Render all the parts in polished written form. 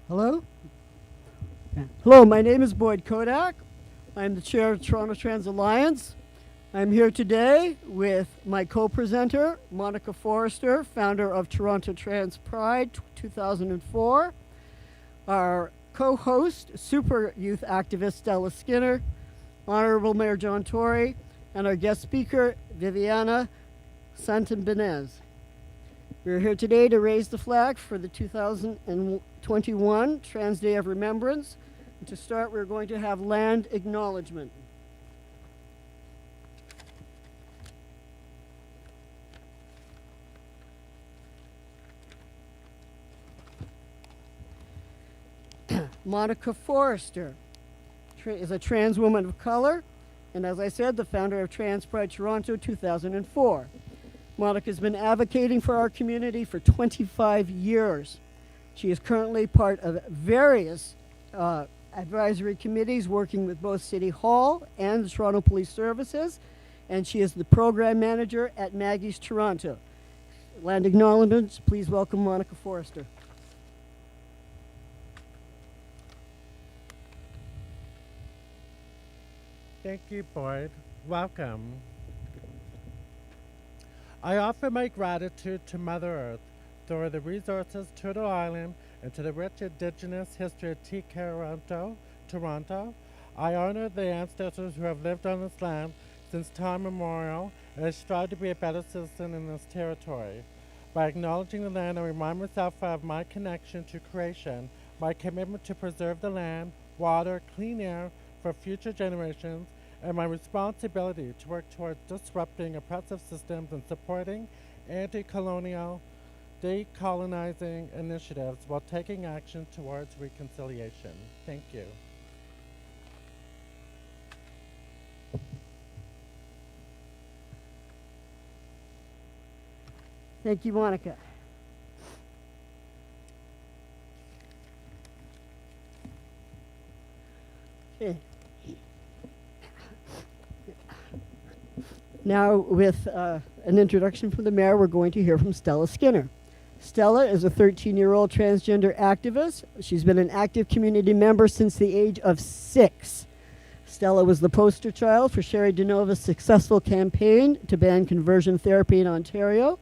Hello? Hello, my name is Boyd Kodak. I'm the chair of Toronto Trans Alliance. I'm here today with my co-presenter, Monica Forrester, founder of Toronto Trans Pride 2004, our co-host, super youth activist Stella Skinner, Honorable Mayor John Tory, and our guest speaker, Viviana Santibanez. We're here today to raise the flag for the 2021 Trans Day of Remembrance. And to start, we're going to have land acknowledgement. Monica Forrester is a trans woman of color, and as I said, the founder of Trans Pride Toronto 2004. Monica's been advocating for our community for 25 years. She is currently part of various advisory committees working with both City Hall and the Toronto Police Services, and she is the program manager at Maggie's Toronto. Land acknowledgements, please welcome Monica Forrester. Thank you, Boyd. Welcome. I offer my gratitude to Mother Earth for the resources Turtle Island and to the rich Indigenous history of Toronto. I honor the ancestors who have lived on this land since time immemorial, and I strive to be a better citizen in this territory. By acknowledging the land, I remind myself of my connection to creation, my commitment to preserve the land, water, clean air for future generations, and my responsibility to work toward disrupting oppressive systems and supporting anti-colonial, decolonizing initiatives while taking action towards reconciliation. Thank you. Thank you, Monica. Okay. Now, with an introduction from the mayor, we're going to hear from Stella Skinner. Stella is a 13-year-old transgender activist. She's been an active community member since the age of 6. Stella was the poster child for Sherry DeNova's successful campaign to ban conversion therapy in Ontario.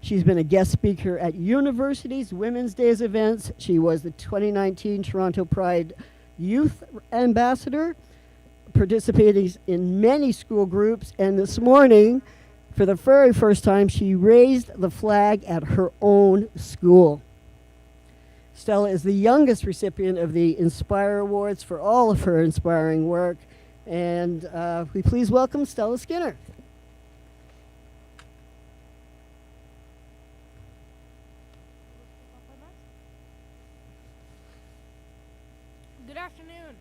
She's been a guest speaker at universities, Women's Days events. She was the 2019 Toronto Pride Youth Ambassador, participating in many school groups, and this morning, for the very first time, she raised the flag at her own school. Stella is the youngest recipient of the Inspire Awards for all of her inspiring work, and we please welcome Stella Skinner. Good afternoon.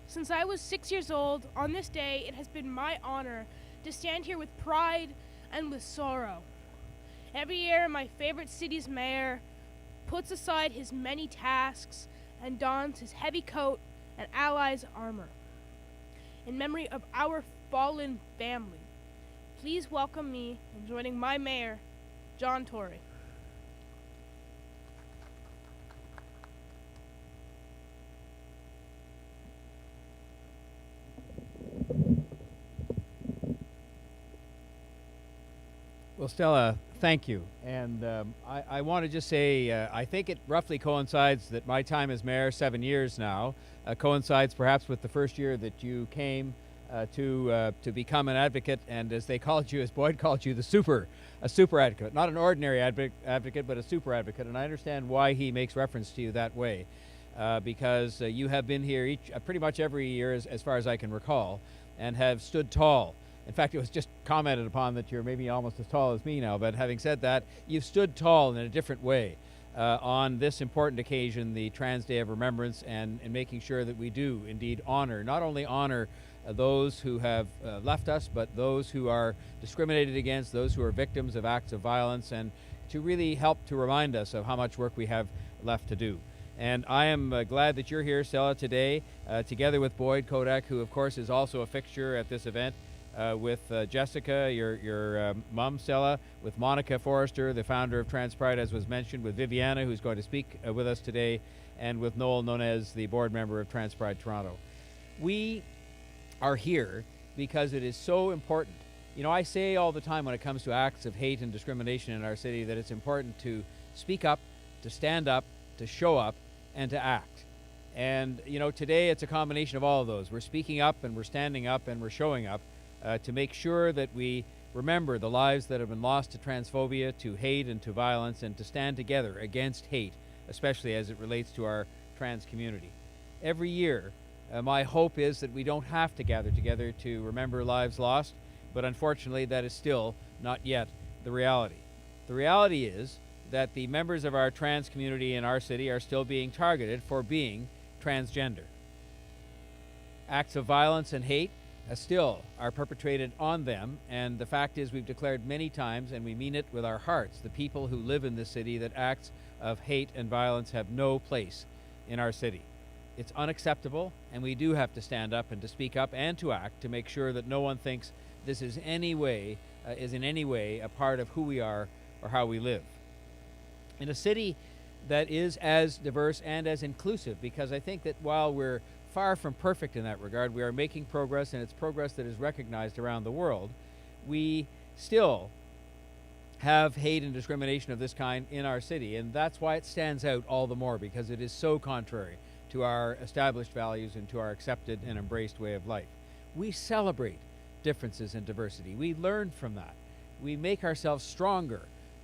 Since I was 6 years old, on this day, it has been my honor to stand here with pride and with sorrow. Every year, my favorite city's mayor puts aside his many tasks and dons his heavy coat and allies' armor. In memory of our fallen family, please welcome me in joining my mayor, John Tory. Well, Stella, thank you. And I want to just say, I think it roughly coincides that my time as mayor, 7 years now, coincides perhaps with the first year that you came to become an advocate, and as they called you, as Boyd called you, a super advocate. Not an ordinary advocate, but a super advocate. And I understand why he makes reference to you that way, because you have been here pretty much every year, as far as I can recall, and have stood tall. In fact, it was just commented upon that you're maybe almost as tall as me now, but having said that, you've stood tall in a different way on this important occasion, the Trans Day of Remembrance, and making sure that we do indeed honor, not only honor those who have left us, but those who are discriminated against, those who are victims of acts of violence, and to really help to remind us of how much work we have left to do. And I am glad that you're here, Stella, today, together with Boyd Kodak, who of course is also a fixture at this event. with Jessica, your mom, Stella, with Monica Forrester, the founder of Trans Pride, as was mentioned, with Viviana, who's going to speak with us today, and with Noel Nunez, the board member of Trans Pride Toronto. We are here because it is so important. You know, I say all the time when it comes to acts of hate and discrimination in our city that it's important to speak up, to stand up, to show up, and to act. And, you know, today it's a combination of all of those. We're speaking up and we're standing up and we're showing up to make sure that we remember the lives that have been lost to transphobia, to hate, and to violence, and to stand together against hate, especially as it relates to our trans community. Every year, my hope is that we don't have to gather together to remember lives lost, but unfortunately that is still not yet the reality. The reality is that the members of our trans community in our city are still being targeted for being transgender. Acts of violence and hate still are perpetrated on them, and the fact is we've declared many times, and we mean it with our hearts, the people who live in this city, that acts of hate and violence have no place in our city. It's unacceptable, and we do have to stand up and to speak up and to act to make sure that no one thinks this is in any way a part of who we are or how we live. In a city that is as diverse and as inclusive, because I think that while we're far from perfect in that regard, we are making progress, and it's progress that is recognized around the world, we still have hate and discrimination of this kind in our city, and that's why it stands out all the more, because it is so contrary to our established values and to our accepted and embraced way of life. We celebrate differences in diversity. We learn from that. We make ourselves stronger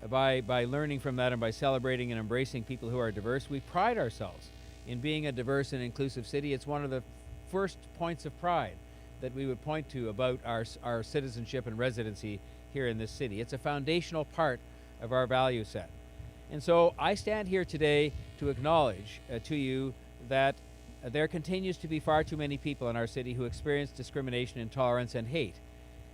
by learning from that and by celebrating and embracing people who are diverse. We pride ourselves in being a diverse and inclusive city. It's one of the first points of pride that we would point to about our citizenship and residency here in this city. It's a foundational part of our value set. And so I stand here today to acknowledge to you that there continues to be far too many people in our city who experience discrimination, intolerance, and hate.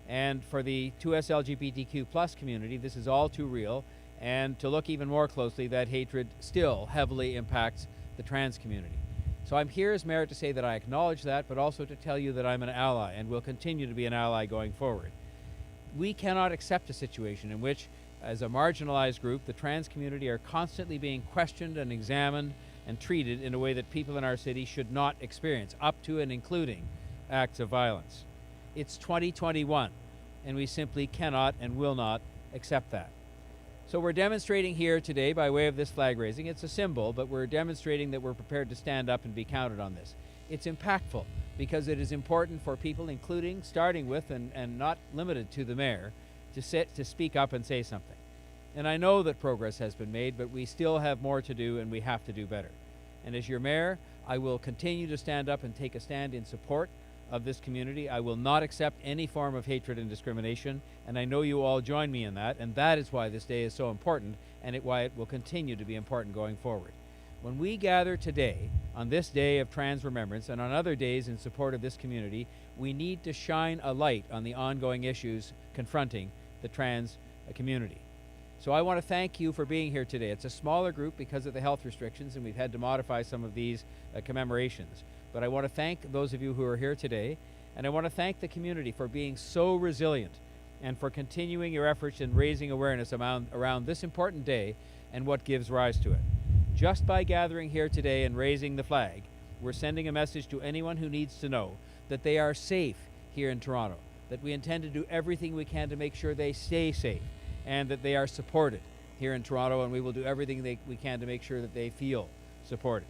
And for the 2S LGBTQ plus community, this is all too real. And to look even more closely, that hatred still heavily impacts the trans community. So I'm here as mayor to say that I acknowledge that, but also to tell you that I'm an ally and will continue to be an ally going forward. We cannot accept a situation in which, as a marginalized group, the trans community are constantly being questioned and examined and treated in a way that people in our city should not experience, up to and including acts of violence. It's 2021, and we simply cannot and will not accept that. So we're demonstrating here today by way of this flag raising. It's a symbol, but we're demonstrating that we're prepared to stand up and be counted on this. It's impactful because it is important for people, including, starting with, and not limited to the mayor, to speak up and say something. And I know that progress has been made, but we still have more to do, and we have to do better. And as your mayor, I will continue to stand up and take a stand in support of this community. I will not accept any form of hatred and discrimination, and I know you all join me in that, and that is why this day is so important, and why it will continue to be important going forward. When we gather today, on this day of Trans Remembrance, and on other days in support of this community, we need to shine a light on the ongoing issues confronting the trans community. So I want to thank you for being here today. It's a smaller group because of the health restrictions, and we've had to modify some of these commemorations. But I want to thank those of you who are here today, and I want to thank the community for being so resilient and for continuing your efforts in raising awareness around this important day and what gives rise to it. Just by gathering here today and raising the flag, we're sending a message to anyone who needs to know that they are safe here in Toronto, that we intend to do everything we can to make sure they stay safe, and that they are supported here in Toronto, and we will do everything we can to make sure that they feel supported.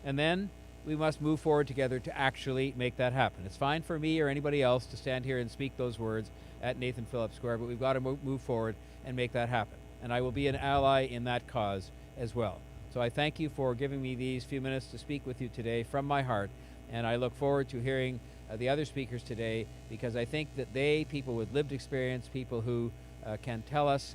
And then we must move forward together to actually make that happen. It's fine for me or anybody else to stand here and speak those words at Nathan Phillips Square, but we've got to move forward and make that happen. And I will be an ally in that cause as well. So I thank you for giving me these few minutes to speak with you today from my heart, and I look forward to hearing the other speakers today, because I think that people with lived experience, people who can tell us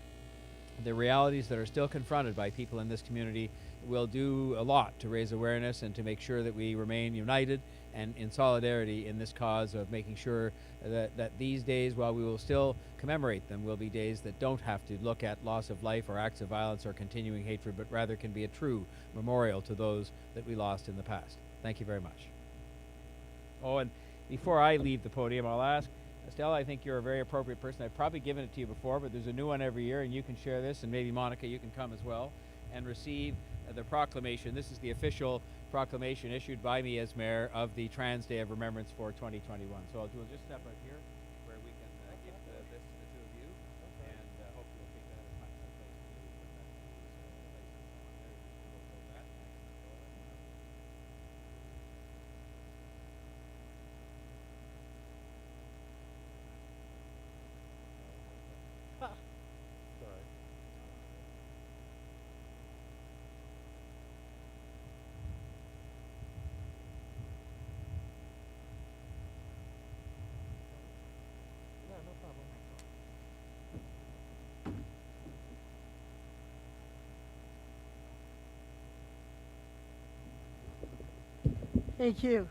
the realities that are still confronted by people in this community, will do a lot to raise awareness and to make sure that we remain united and in solidarity in this cause of making sure that these days, while we will still commemorate them, will be days that don't have to look at loss of life or acts of violence or continuing hatred, but rather can be a true memorial to those that we lost in the past. Thank you very much. Oh, and before I leave the podium, I'll ask Estelle, I think you're a very appropriate person. I've probably given it to you before, but there's a new one every year, and you can share this, and maybe Monica, you can come as well and receive the proclamation. This is the official proclamation issued by me as mayor of the Trans Day of Remembrance for 2021. So we'll just step out here where we can give this to the two of you, and hopefully we'll take that as much as place to put that to place on there. Sorry. Yeah, no problem. Thank you.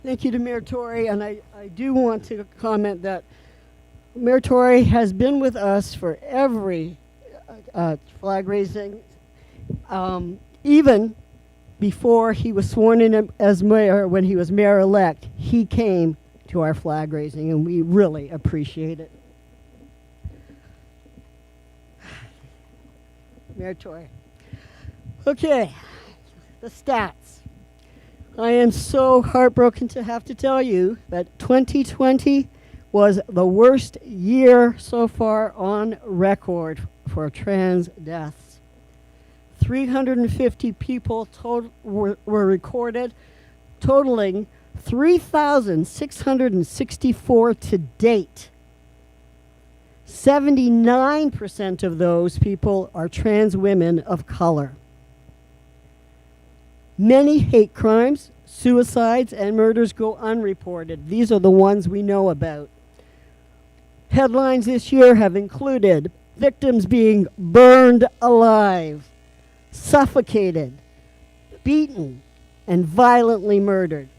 Thank you to Mayor Tory, and I do want to comment that Mayor Tory has been with us for every flag raising, even before he was sworn in as mayor. When he was mayor-elect, he came to our flag raising, and we really appreciate it. Mayor Tory. Okay, the stats. I am so heartbroken to have to tell you that 2020 was the worst year so far on record for trans deaths. 350 people were recorded, totaling 3,664 to date. 79% of those people are trans women of color. Many hate crimes, suicides, and murders go unreported. These are the ones we know about. Headlines this year have included victims being burned alive, suffocated, beaten, and violently murdered.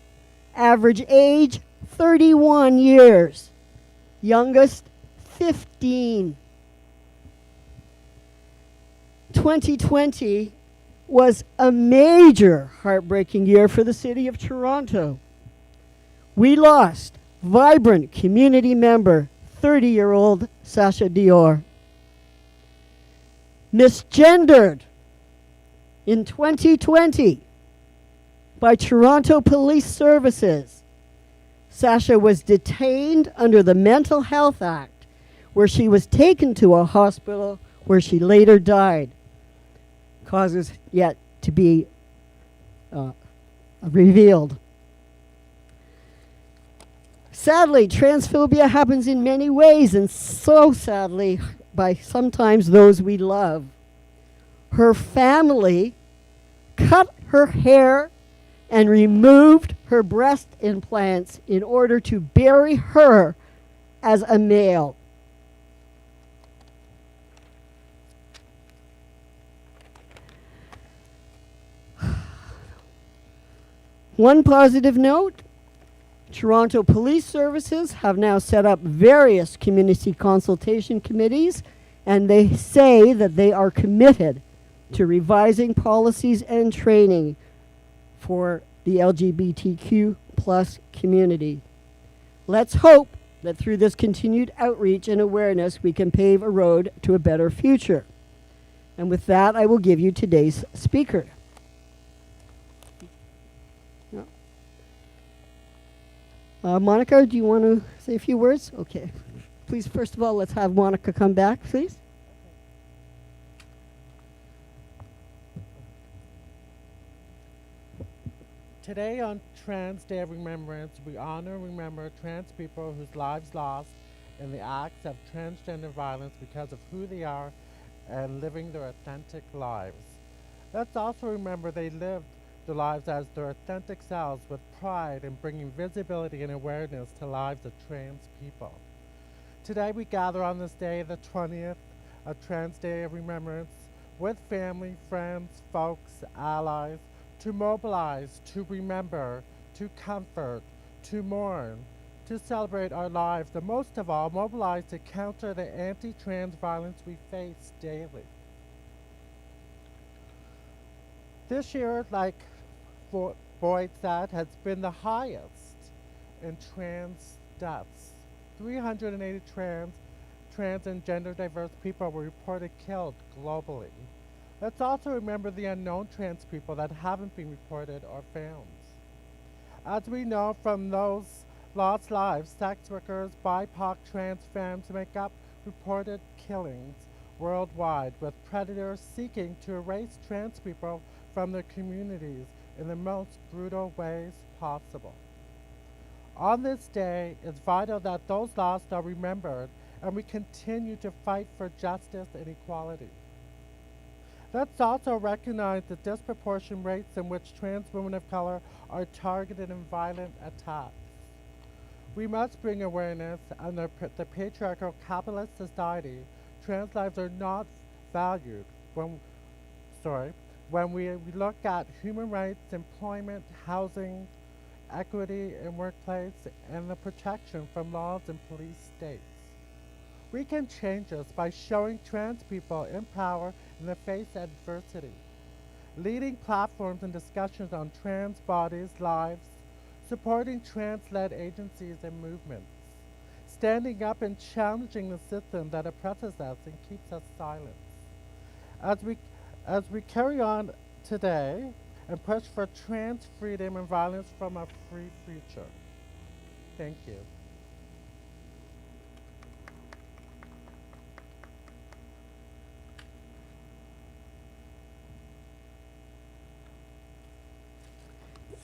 Average age, 31 years. Youngest, 15. 2020 was a major heartbreaking year for the city of Toronto. We lost vibrant community member, 30-year-old Sasha Dior. Misgendered in 2020 by Toronto Police Services. Sasha was detained under the Mental Health Act, where she was taken to a hospital where she later died. Causes yet to be revealed. Sadly, transphobia happens in many ways, and so sadly by sometimes those we love. Her family cut her hair and removed her breast implants in order to bury her as a male. One positive note, Toronto Police Services have now set up various community consultation committees, and they say that they are committed to revising policies and training for the LGBTQ plus community. Let's hope that through this continued outreach and awareness, we can pave a road to a better future. And with that, I will give you today's speaker. Monica, do you want to say a few words? Okay. Please, first of all, let's have Monica come back, please. Today on Trans Day of Remembrance, we honor and remember trans people whose lives lost in the acts of transgender violence because of who they are and living their authentic lives. Let's also remember they lived their lives as their authentic selves with pride and bringing visibility and awareness to lives of trans people. Today we gather on this day, the 20th of Trans Day of Remembrance, with family, friends, folks, allies, to mobilize, to remember, to comfort, to mourn, to celebrate our lives, and most of all, mobilize to counter the anti-trans violence we face daily. This year, like Boyd said, has been the highest in trans deaths. 380 trans and gender diverse people were reported killed globally. Let's also remember the unknown trans people that haven't been reported or found. As we know from those lost lives, sex workers, BIPOC, trans femmes make up reported killings worldwide, with predators seeking to erase trans people from their communities in the most brutal ways possible. On this day, it's vital that those lost are remembered and we continue to fight for justice and equality. Let's also recognize the disproportionate rates in which trans women of color are targeted in violent attacks. We must bring awareness on the patriarchal capitalist society. Trans lives are not valued when we look at human rights, employment, housing, equity in workplace, and the protection from laws and police states. We can change this by showing trans people in power in the face of adversity, leading platforms and discussions on trans bodies, lives, supporting trans-led agencies and movements, standing up and challenging the system that oppresses us and keeps us silent. As we carry on today and push for trans freedom and violence from a free future. Thank you.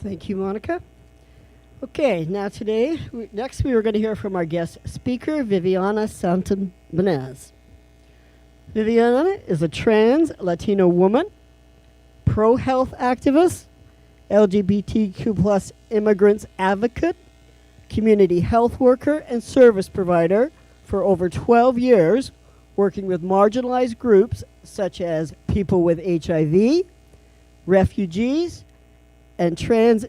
Thank you, Monica. Okay, now today, next we are going to hear from our guest speaker, Viviana Santabanez. Viviana is a trans Latino woman, pro-health activist, LGBTQ plus immigrants advocate, community health worker, and service provider for over 12 years, working with marginalized groups such as people with HIV, refugees, and trans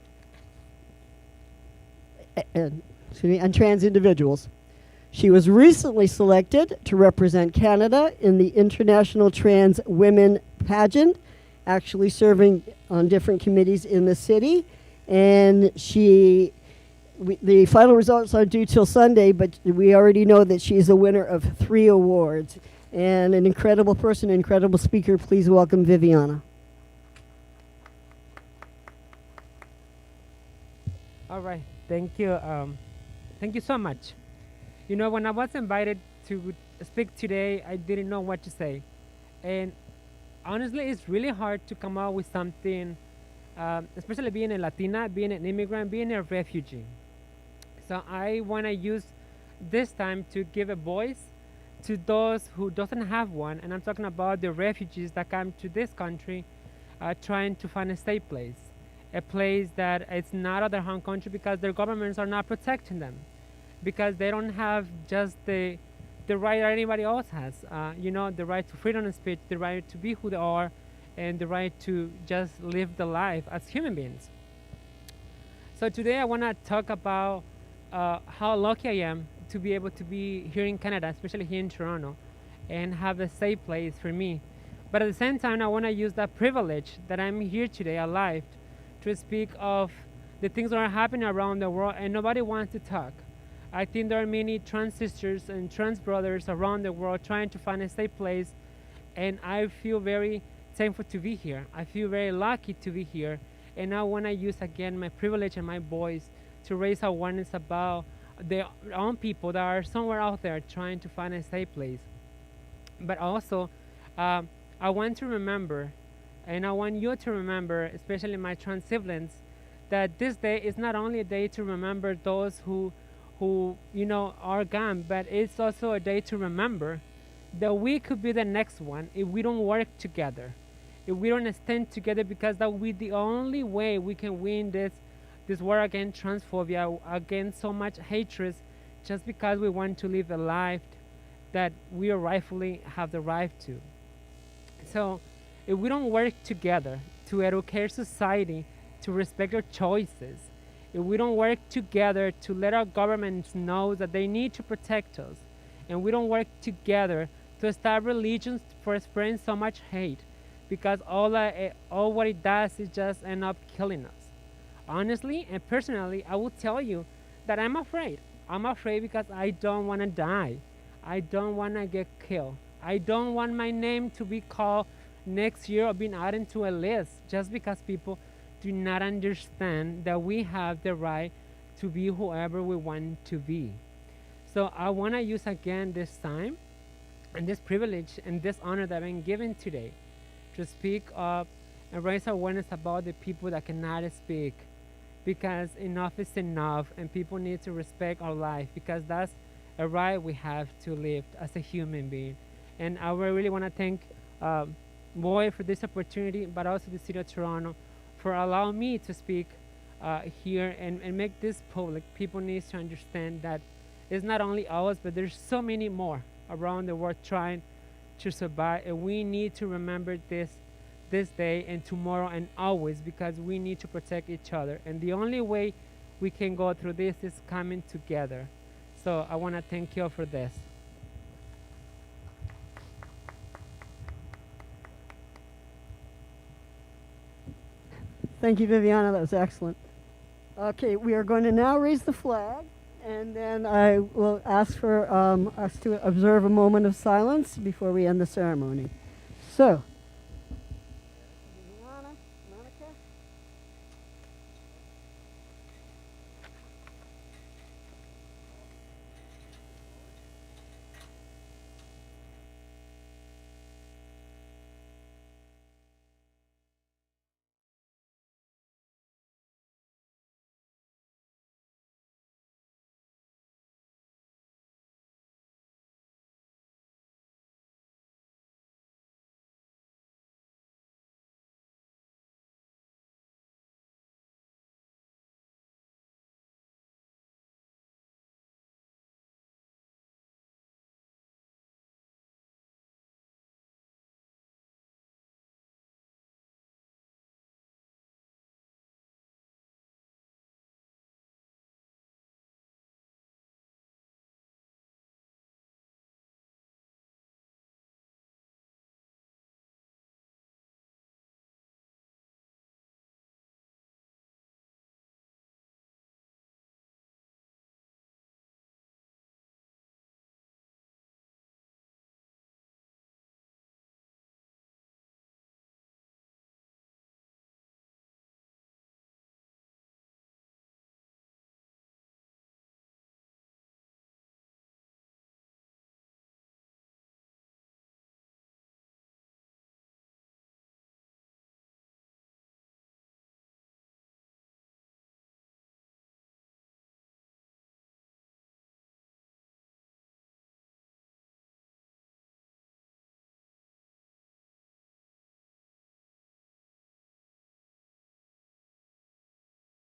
individuals. She was recently selected to represent Canada in the International Trans Women Pageant, actually serving on different committees in the city. And the final results aren't due till Sunday, but we already know that she's the winner of 3 awards. And an incredible person, incredible speaker. Please welcome Viviana. All right, thank you. Thank you so much. You know, when I was invited to speak today, I didn't know what to say. And honestly, it's really hard to come up with something, especially being a Latina, being an immigrant, being a refugee. So I want to use this time to give a voice to those who doesn't have one. And I'm talking about the refugees that come to this country trying to find a safe place. A place that it's not of their home country because their governments are not protecting them, because they don't have just the right that anybody else has. You know, the right to freedom of speech, the right to be who they are, and the right to just live the life as human beings. So today I want to talk about how lucky I am to be able to be here in Canada, especially here in Toronto, and have a safe place for me. But at the same time, I want to use that privilege that I'm here today alive to speak of the things that are happening around the world and nobody wants to talk. I think there are many trans sisters and trans brothers around the world trying to find a safe place, and I feel very thankful to be here. I feel very lucky to be here, and I want to use again my privilege and my voice to raise awareness about their own people that are somewhere out there trying to find a safe place. But also, I want to remember, and I want you to remember, especially my trans siblings, that this day is not only a day to remember those who you know are gone, but it's also a day to remember that we could be the next one if we don't work together, if we don't stand together, because that will be the only way we can win this war against transphobia, against so much hatred, just because we want to live a life that we rightfully have the right to. So if we don't work together to educate society to respect our choices, if we don't work together to let our governments know that they need to protect us, and we don't work together to stop religions for spreading so much hate, because all what it does is just end up killing us. Honestly and personally, I will tell you that I'm afraid. I'm afraid because I don't want to die. I don't want to get killed. I don't want my name to be called next year or being added to a list just because people do not understand that we have the right to be whoever we want to be. So I want to use again this time and this privilege and this honor that I've been given today to speak up and raise awareness about the people that cannot speak, because enough is enough and people need to respect our life, because that's a right we have to live as a human being. And I really want to thank Boy for this opportunity, but also the City of Toronto for allowing me to speak here and make this public. People need to understand that it's not only us, but there's so many more around the world trying to survive, and we need to remember this day and tomorrow and always, because we need to protect each other. And the only way we can go through this is coming together. So I want to thank you for this. Thank you, Viviana. That was excellent. Okay, we are going to now raise the flag, and then I will ask for us to observe a moment of silence before we end the ceremony. So,